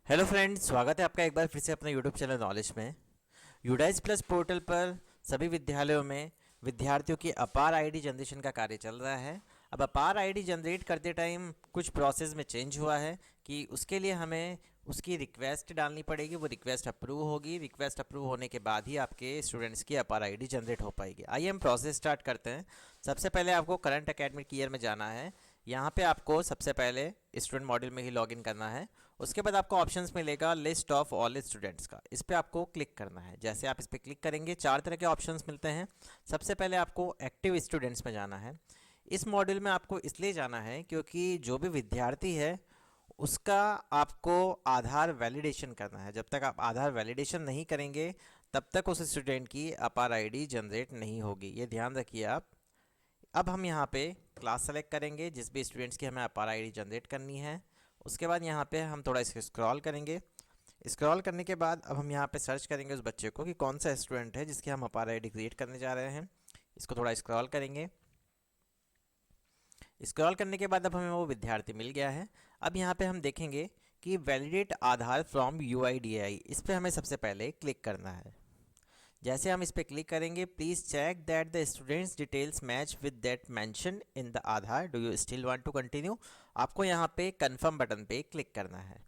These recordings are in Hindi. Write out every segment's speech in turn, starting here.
हेलो फ्रेंड्स, स्वागत है आपका एक बार फिर से अपने यूट्यूब चैनल नॉलेज में। यूडाइस प्लस पोर्टल पर सभी विद्यालयों में विद्यार्थियों की अपार आईडी जनरेशन का कार्य चल रहा है। अब अपार आईडी जनरेट करते टाइम कुछ प्रोसेस में चेंज हुआ है कि उसके लिए हमें उसकी रिक्वेस्ट डालनी पड़ेगी। वो रिक्वेस्ट अप्रूव होगी। रिक्वेस्ट अप्रूव होने के बाद ही आपके स्टूडेंट्स की अपार आईडी जनरेट हो पाएगी। आइए हम प्रोसेस स्टार्ट करते हैं। सबसे पहले आपको करंट एकेडमिक ईयर में जाना है। यहाँ पे आपको सबसे पहले स्टूडेंट मॉड्यूल में ही लॉगिन करना है। उसके बाद आपको ऑप्शंस मिलेगा लिस्ट ऑफ ऑल स्टूडेंट्स का, इस पर आपको क्लिक करना है। जैसे आप इस पर क्लिक करेंगे चार तरह के ऑप्शंस मिलते हैं। सबसे पहले आपको एक्टिव स्टूडेंट्स में जाना है। इस मॉड्यूल में आपको इसलिए जाना है क्योंकि जो भी विद्यार्थी है उसका आपको आधार वैलिडेशन करना है। जब तक आप आधार वैलिडेशन नहीं करेंगे तब तक उस स्टूडेंट की अपार आईडी जनरेट नहीं होगी, ये ध्यान रखिए आप। अब हम यहाँ पे क्लास सेलेक्ट करेंगे जिस भी स्टूडेंट्स की हमें अपार आईडी जनरेट करनी है। उसके बाद यहाँ पे हम थोड़ा इसको स्क्रॉल करेंगे। स्क्रॉल करने के बाद अब हम यहाँ पे सर्च करेंगे उस बच्चे को कि कौन सा स्टूडेंट है जिसकी हम अपार आईडी क्रिएट करने जा रहे हैं। इसको थोड़ा स्क्रॉल करेंगे। स्क्रॉल करने के बाद अब हमें वो विद्यार्थी मिल गया है। अब यहाँ पे हम देखेंगे कि वैलिडेट आधार फ्रॉम UIDAI, इस पर हमें सबसे पहले क्लिक करना है। जैसे हम इस पर क्लिक करेंगे, please check that the students details match with that mention in the Aadhaar, do you still want to continue. आपको यहाँ पे कंफर्म बटन पे क्लिक करना है।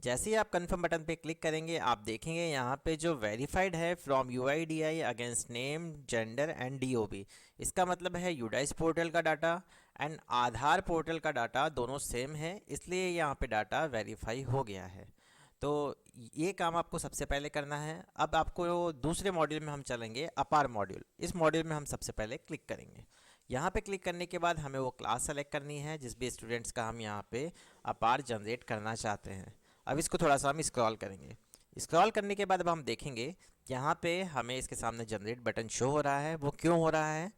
जैसे ही आप कंफर्म बटन पे क्लिक करेंगे आप देखेंगे यहाँ पे जो वेरीफाइड है from UIDAI against name, gender and DOB, इसका मतलब है यूडाइस पोर्टल का डाटा एंड आधार पोर्टल का डाटा दोनों सेम है, इसलिए यहाँ पे डाटा वेरीफाई हो गया है। तो ये काम आपको सबसे पहले करना है। अब आपको दूसरे मॉड्यूल में हम चलेंगे, अपार मॉड्यूल। इस मॉड्यूल में हम सबसे पहले क्लिक करेंगे। यहाँ पे क्लिक करने के बाद हमें वो क्लास सेलेक्ट करनी है जिस भी स्टूडेंट्स का हम यहाँ पे अपार जनरेट करना चाहते हैं। अब इसको थोड़ा सा हम स्क्रॉल करेंगे। स्क्रॉल करने के बाद अब हम देखेंगे यहाँ पे हमें इसके सामने जनरेट बटन शो हो रहा है। वो क्यों हो रहा है?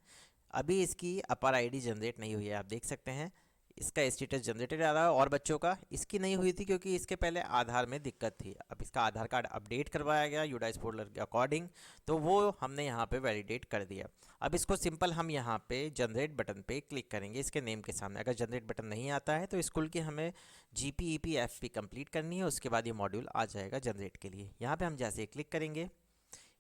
अभी इसकी अपार आईडी जनरेट नहीं हुई है। आप देख सकते हैं इसका स्टेटस जनरेटेड आ रहा है और बच्चों का इसकी नहीं हुई थी क्योंकि इसके पहले आधार में दिक्कत थी। अब इसका आधार कार्ड अपडेट करवाया गया यूडाइस पोर्टल के अकॉर्डिंग, तो वो हमने यहाँ पे वैलिडेट कर दिया। अब इसको सिंपल हम यहाँ पे जनरेट बटन पे क्लिक करेंगे इसके नेम के सामने। अगर जनरेट बटन नहीं आता है तो स्कूल की हमें GPEP FP कंप्लीट करनी है, उसके बाद ये मॉड्यूल आ जाएगा जनरेट के लिए। यहाँ पर हम जैसे क्लिक करेंगे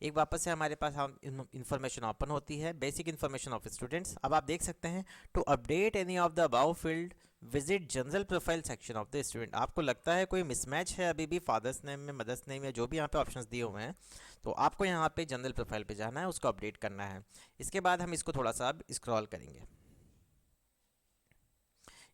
एक वापस से हमारे पास हम इन्फॉर्मेशन ओपन होती है, बेसिक इन्फॉर्मेशन ऑफ स्टूडेंट्स। अब आप देख सकते हैं to update any of the above field visit general profile section of the student. आपको लगता है कोई मिसमैच है अभी भी फादर्स नेम में, मदर्स नेम या जो भी यहाँ पे ऑप्शंस दिए हुए हैं, तो आपको यहाँ पे जनरल प्रोफाइल पे जाना है, उसको अपडेट करना है। इसके बाद हम इसको थोड़ा सा अब स्क्रॉल करेंगे।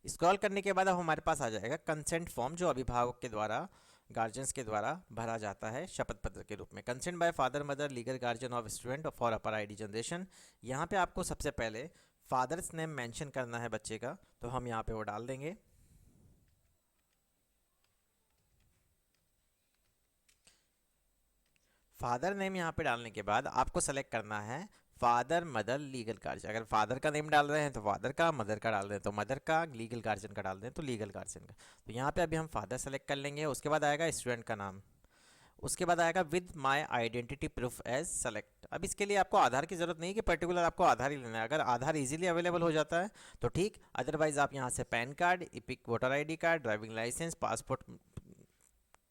स्क्रॉल करने के बाद अब हमारे पास आ जाएगा कंसेंट फॉर्म, जो अभिभावक के द्वारा, गार्जियंस के द्वारा भरा जाता है शपथ पत्र के रूप में। Consent by father mother legal guardian of student for upper ID generation. यहाँ पे आपको सबसे पहले फादर्स नेम मेंशन करना है बच्चे का, तो हम यहाँ पे वो डाल देंगे। फादर नेम यहाँ पे डालने के बाद आपको सेलेक्ट करना है फादर मदर लीगल गार्जियन। अगर फादर का नेम डाल रहे हैं तो फादर का, मदर का डाल रहे हैं तो मदर का, लीगल गार्जियन का डाल रहे हैं तो लीगल गार्जियन का। तो यहाँ पे अभी हम फादर सेलेक्ट कर लेंगे। उसके बाद आएगा स्टूडेंट का नाम। उसके बाद आएगा with my identity proof as select. अब इसके लिए आपको आधार की ज़रूरत नहीं कि पर्टिकुलर आपको आधार ही लेना है। अगर आधार इजीली अवेलेबल हो जाता है तो ठीक, अदरवाइज आप यहाँ से PAN card, EPIC voter ID card, driving licence, passport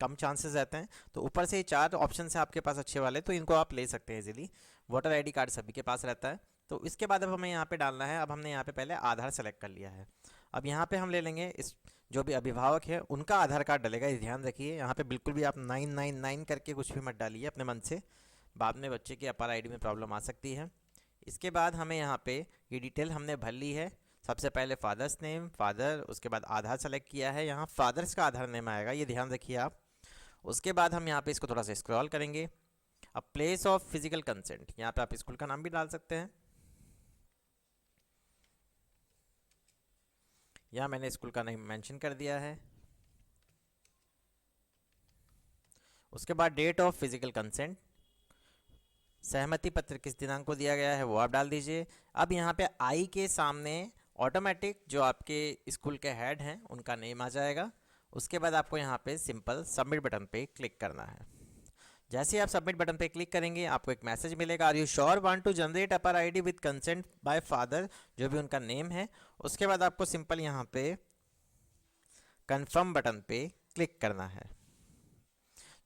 कम चांसेस रहते हैं। तो ऊपर से ये चार ऑप्शन है आपके पास अच्छे वाले, तो इनको आप ले सकते हैं इजीली। वोटर ID कार्ड सभी के पास रहता है। तो इसके बाद अब हमें यहाँ पे डालना है। अब हमने यहाँ पे पहले आधार सेलेक्ट कर लिया है। अब यहाँ पे हम ले लेंगे इस जो भी अभिभावक है उनका आधार कार्ड डलेगा। ये ध्यान रखिए, यहाँ पे बिल्कुल भी आप 999 करके कुछ भी मत डालिए अपने मन से, बाद में बच्चे की अपार आईडी में प्रॉब्लम आ सकती है। इसके बाद हमें यहाँ पे ये डिटेल हमने भर ली है। सबसे पहले फादर्स नेम, फादर, उसके बाद आधार सेलेक्ट किया है, यहाँ फादर्स का आधार नेम आएगा, ये ध्यान रखिए आप। उसके बाद हम यहाँ पे इसको थोड़ा सा स्क्रॉल करेंगे। अब प्लेस ऑफ फिजिकल कंसेंट, यहाँ पे आप स्कूल का नाम भी डाल सकते हैं। यहाँ मैंने स्कूल का नेम मेंशन कर दिया है। उसके बाद डेट ऑफ फिजिकल कंसेंट, सहमति पत्र किस दिनांक को दिया गया है वो आप डाल दीजिए। अब यहाँ पे आई के सामने ऑटोमेटिक जो आपके स्कूल के हेड हैं उनका नेम आ जाएगा। उसके बाद आपको यहाँ पे सिंपल सबमिट बटन पे क्लिक करना है। जैसे ही आप सबमिट बटन पे क्लिक करेंगे आपको एक मैसेज मिलेगा, are you sure want to generate APAAR ID with consent by father, जो भी उनका नेम है। उसके बाद आपको सिंपल यहाँ पे कंफर्म बटन पे क्लिक करना है।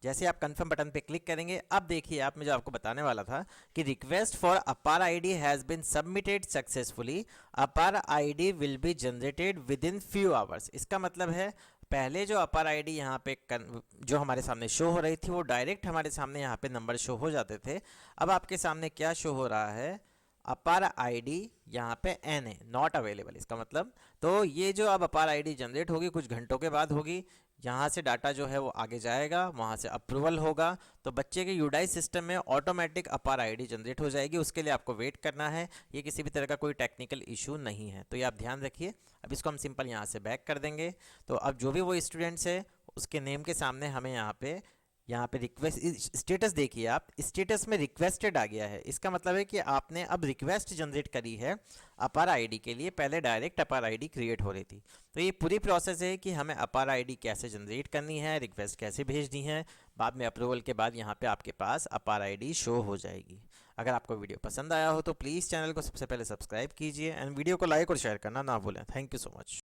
जैसे आप कंफर्म बटन पे क्लिक करेंगे, अब देखिए आप, मैं जो आपको बताने वाला था कि request for Apaar ID has been submitted successfully, Apaar ID will be generated within few hours. इसका मतलब है पहले जो अपार आईडी यहाँ पे जो हमारे सामने शो हो रही थी वो डायरेक्ट हमारे सामने यहाँ पे नंबर शो हो जाते थे। अब आपके सामने क्या शो हो रहा है, अपार आईडी यहाँ पे एन है, नॉट अवेलेबल। इसका मतलब तो ये जो अब अपार आईडी जनरेट होगी कुछ घंटों के बाद होगी, यहाँ से डाटा जो है वो आगे जाएगा, वहाँ से अप्रूवल होगा, तो बच्चे के यूडाई सिस्टम में ऑटोमेटिक अपार आईडी जनरेट हो जाएगी। उसके लिए आपको वेट करना है, ये किसी भी तरह का कोई टेक्निकल इशू नहीं है, तो ये आप ध्यान रखिए। अब इसको हम सिंपल यहाँ से बैक कर देंगे। तो अब जो भी वो स्टूडेंट्स है उसके नेम के सामने हमें यहाँ पे रिक्वेस्ट स्टेटस देखिए आप, स्टेटस में रिक्वेस्टेड आ गया है। इसका मतलब है कि आपने अब रिक्वेस्ट जनरेट करी है अपार आईडी के लिए, पहले डायरेक्ट अपार आईडी क्रिएट हो रही थी। तो ये पूरी प्रोसेस है कि हमें अपार आईडी कैसे जनरेट करनी है, रिक्वेस्ट कैसे भेजनी है, बाद में अप्रूवल के बाद यहाँ पे आपके पास अपार आईडी शो हो जाएगी। अगर आपको वीडियो पसंद आया हो तो प्लीज़ चैनल को सबसे पहले सब्सक्राइब कीजिए एंड वीडियो को लाइक और शेयर करना ना भूलें। Thank you so much.